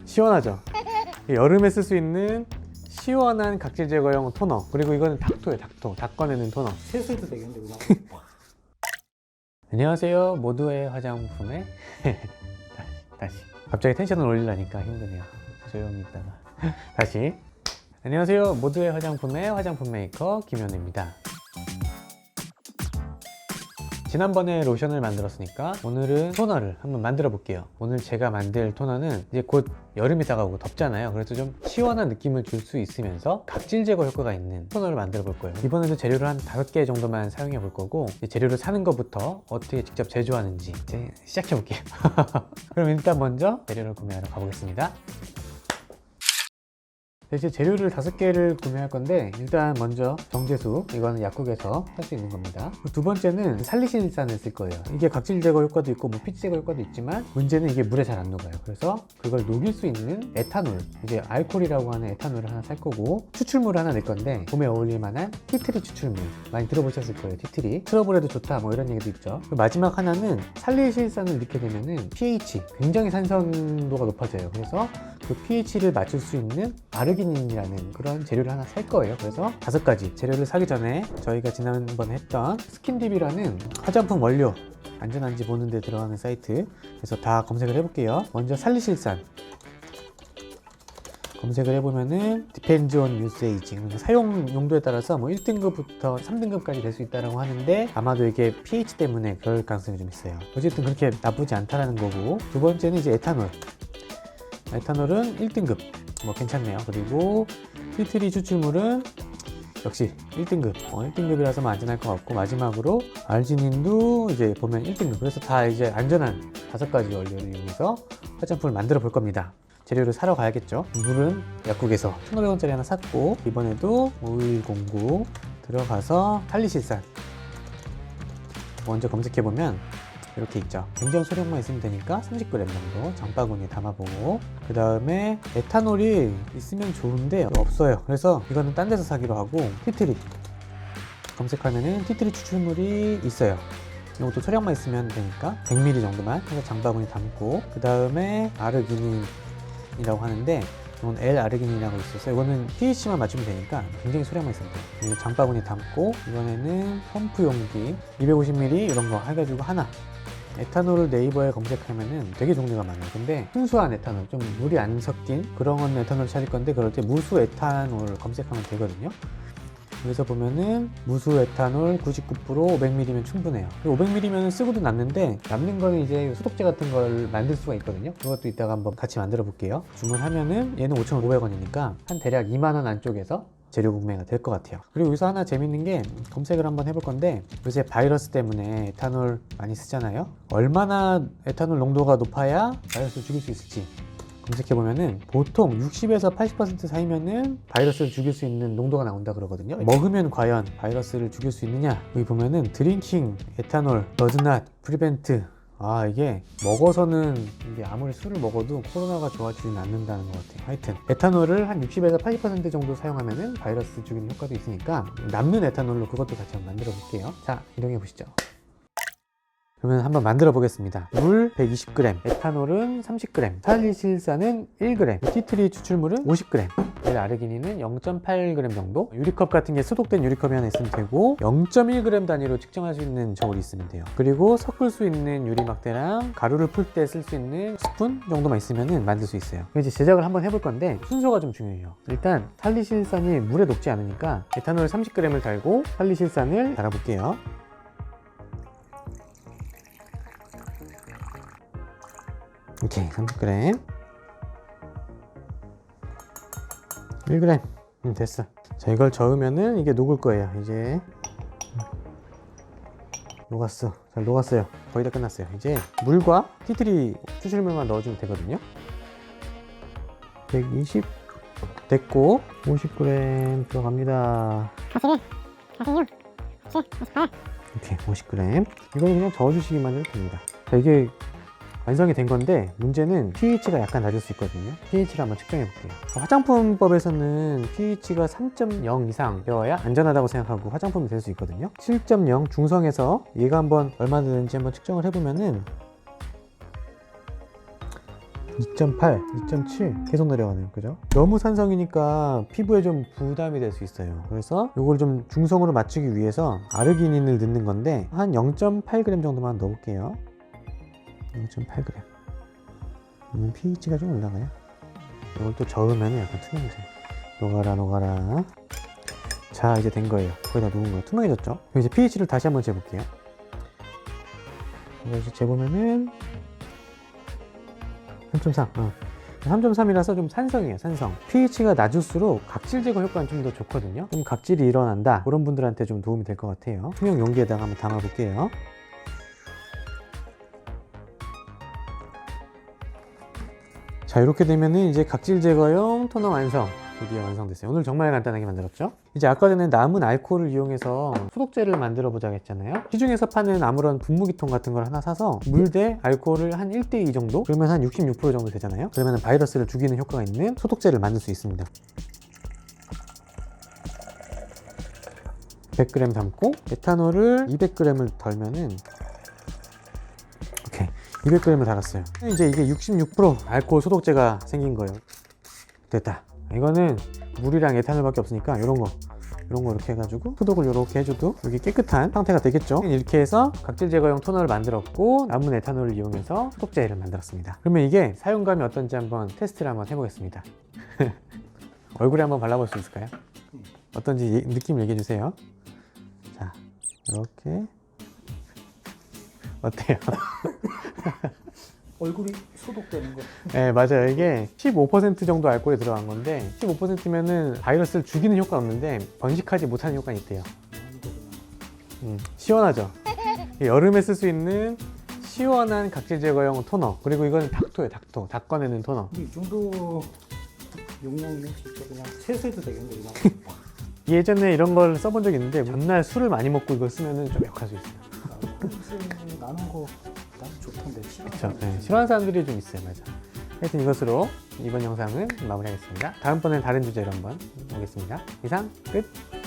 시원하죠? 여름에 쓸 수 있는 시원한 각질 제거용 토너. 그리고 이거는 닥토예요. 닥 꺼내는 토너. 세수해도 되겠는데 그거. 안녕하세요. 모두의 화장품에 다시 갑자기 텐션을 올리려니까 힘드네요. 조용히 있다가 다시. 안녕하세요. 모두의 화장품의 화장품 메이커 김현우입니다. 지난번에 로션을 만들었으니까 오늘은 토너를 한번 만들어 볼게요. 오늘 제가 만들 토너는 이제 곧 여름이 다가오고 덥잖아요. 그래서 좀 시원한 느낌을 줄 수 있으면서 각질 제거 효과가 있는 토너를 만들어 볼 거예요. 이번에도 재료를 한 5개 정도만 사용해 볼 거고, 재료를 사는 것부터 어떻게 직접 제조하는지 이제 시작해 볼게요. 그럼 일단 먼저 재료를 구매하러 가보겠습니다. 이제 재료를 5개를 구매할 건데, 일단 먼저 정제수, 이거는 약국에서 살 수 있는 겁니다. 두 번째는 살리실산을 쓸 거예요. 이게 각질 제거 효과도 있고 뭐 피지 제거 효과도 있지만 문제는 이게 물에 잘 안 녹아요. 그래서 그걸 녹일 수 있는 에탄올, 이제 알코올이라고 하는 에탄올을 하나 살 거고, 추출물을 하나 낼 건데 봄에 어울릴 만한 티트리 추출물, 많이 들어보셨을 거예요. 티트리 트러블에도 좋다 뭐 이런 얘기도 있죠. 마지막 하나는 살리실산을 넣게 되면은 pH, 굉장히 산성도가 높아져요. 그래서 그 pH를 맞출 수 있는 아르기닌이라는 그런 재료를 하나 살 거예요. 그래서 5가지 재료를 사기 전에 저희가 지난번에 했던 스킨딥이라는 화장품 원료 안전한지 보는 데 들어가는 사이트에서 다 검색을 해볼게요. 먼저 살리실산 검색을 해보면은 Depends on usage, 그러니까 사용 용도에 따라서 뭐 1등급부터 3등급까지 될 수 있다고 하는데, 아마도 이게 pH 때문에 그럴 가능성이 좀 있어요. 어쨌든 그렇게 나쁘지 않다라는 거고, 두 번째는 이제 에탄올은 1등급 뭐 괜찮네요. 그리고 티트리 추출물은 역시 1등급 1등급이라서 뭐 안전할 것 같고, 마지막으로 알지닌도 이제 보면 1등급. 그래서 다 이제 안전한 5가지 원료를 이용해서 화장품을 만들어 볼 겁니다. 재료를 사러 가야겠죠. 물은 약국에서 1,500원짜리 하나 샀고, 이번에도 5109 들어가서 살리실산 먼저 검색해보면 이렇게 있죠. 굉장히 소량만 있으면 되니까 30g 정도 장바구니에 담아보고, 그 다음에 에탄올이 있으면 좋은데 없어요. 그래서 이거는 딴 데서 사기로 하고, 티트리 검색하면은 티트리 추출물이 있어요. 이것도 소량만 있으면 되니까 100ml 정도만 해서 장바구니 담고, 그 다음에 아르기닌이라고 하는데 이건 L-아르기닌이라고 있어서 이거는 pH만 맞추면 되니까 굉장히 소량만 있으면 돼요. 장바구니 담고, 이번에는 펌프 용기 250ml 이런 거 해가지고 하나. 에탄올을 네이버에 검색하면은 되게 종류가 많아요. 근데 순수한 에탄올, 좀 물이 안 섞인 그런 에탄올 찾을 건데, 그럴 때 무수 에탄올 검색하면 되거든요. 여기서 보면은 무수 에탄올 99% 500ml면 충분해요. 500ml면 쓰고도 남는데, 남는 거는 이제 소독제 같은 걸 만들 수가 있거든요. 그것도 이따가 한번 같이 만들어 볼게요. 주문하면은 얘는 5,500원이니까 한 대략 2만원 안쪽에서 재료 구매가 될 것 같아요. 그리고 여기서 하나 재밌는 게, 검색을 한번 해볼 건데, 요새 바이러스 때문에 에탄올 많이 쓰잖아요. 얼마나 에탄올 농도가 높아야 바이러스를 죽일 수 있을지 검색해보면은 보통 60에서 80% 사이면은 바이러스를 죽일 수 있는 농도가 나온다 그러거든요. 먹으면 과연 바이러스를 죽일 수 있느냐, 여기 보면은 드링킹 에탄올 does not prevent, 이게 먹어서는, 이게 아무리 술을 먹어도 코로나가 좋아지진 않는다는 것 같아요. 하여튼 에탄올을 한 60에서 80% 정도 사용하면은 바이러스 죽이는 효과도 있으니까, 남는 에탄올로 그것도 같이 한번 만들어 볼게요. 자, 이동해 보시죠. 그러면 한번 만들어 보겠습니다. 물 120g, 에탄올은 30g, 살리실산은 1g, 티트리 추출물은 50g, L-아르기닌은 0.8g 정도. 유리컵 같은 게 소독된 유리컵이 하나 있으면 되고, 0.1g 단위로 측정할 수 있는 저울이 있으면 돼요. 그리고 섞을 수 있는 유리막대랑 가루를 풀 때 쓸 수 있는 스푼 정도만 있으면 만들 수 있어요. 이제 제작을 한번 해볼 건데, 순서가 좀 중요해요. 일단 살리실산이 물에 녹지 않으니까 에탄올 30g을 달고 살리실산을 달아볼게요. 오케이, 30g 1g 됐어. 자, 이걸 저으면은 이게 녹을 거예요. 이제 녹았어. 잘 녹았어요. 거의 다 끝났어요. 이제 물과 티트리 추출물만 넣어주면 되거든요. 120 됐고, 50g 들어갑니다. 41, 46, 7, 58. 오케이, 50g. 이거는 그냥 저어주시기만 해도 됩니다. 자, 이게 완성이 된 건데, 문제는 pH가 약간 낮을 수 있거든요. pH를 한번 측정해 볼게요. 화장품법에서는 pH가 3.0 이상 되어야 안전하다고 생각하고 화장품이 될 수 있거든요. 7.0 중성에서 얘가 한번 얼마 되는지 한번 측정을 해보면은 2.8, 2.7 계속 내려가네요. 그죠? 너무 산성이니까 피부에 좀 부담이 될 수 있어요. 그래서 이걸 좀 중성으로 맞추기 위해서 아르기닌을 넣는 건데 한 0.8g 정도만 넣을게요. 0.8g. pH가 좀 올라가요. 이걸 또 저으면 약간 투명해져요. 녹아라. 자, 이제 된 거예요. 거의 다 녹은 거예요. 투명해졌죠? 그럼 이제 pH를 다시 한번 재볼게요. 이거 재보면은 3.3. 3.3이라서 좀 산성이에요. 산성. pH가 낮을수록 각질 제거 효과는 좀 더 좋거든요. 좀 각질이 일어난다, 그런 분들한테 좀 도움이 될 것 같아요. 투명 용기에다가 한번 담아 볼게요. 자, 이렇게 되면은 이제 각질 제거용 토너 완성. 드디어 완성됐어요. 오늘 정말 간단하게 만들었죠? 이제 아까 전에 남은 알코올을 이용해서 소독제를 만들어 보자고 했잖아요. 시중에서 파는 아무런 분무기통 같은 걸 하나 사서 물 대 알코올을 한 1대2 정도? 그러면 한 66% 정도 되잖아요. 그러면 바이러스를 죽이는 효과가 있는 소독제를 만들 수 있습니다. 100g 담고 에탄올을 200g을 덜면은 200g을 달았어요. 이제 이게 66% 알코올 소독제가 생긴 거예요. 됐다. 이거는 물이랑 에탄올밖에 없으니까 이런 거 이렇게 해가지고 소독을 이렇게 해줘도 여기 깨끗한 상태가 되겠죠. 이렇게 해서 각질 제거용 토너를 만들었고 남은 에탄올을 이용해서 소독제를 만들었습니다. 그러면 이게 사용감이 어떤지 한번 테스트를 한번 해보겠습니다. 얼굴에 한번 발라볼 수 있을까요? 어떤지 느낌 얘기해 주세요. 자, 이렇게 어때요? 얼굴이 소독되는 거. 네, 맞아요. 이게 15% 정도 알코올이 들어간 건데 15%면은 바이러스를 죽이는 효과는 없는데 번식하지 못하는 효과는 있대요. 시원하죠? 여름에 쓸 수 있는 시원한 각질 제거용 토너. 그리고 이거는 닥토예요. 닥 꺼내는 토너. 이 정도 용량이면 진짜 그냥 세수해도 되겠는데 이거. 예전에 이런 걸 써본 적이 있는데 전날 술을 많이 먹고 이걸 쓰면 좀 역할 수 있어요. 냄새 나는 거 난 좋던데 싫어. 그렇죠. 네, 싫어하는 사람들이 좀 있어요. 맞아. 하여튼 이것으로 이번 영상은 마무리하겠습니다. 다음번엔 다른 주제로 한번 오겠습니다. 이상 끝!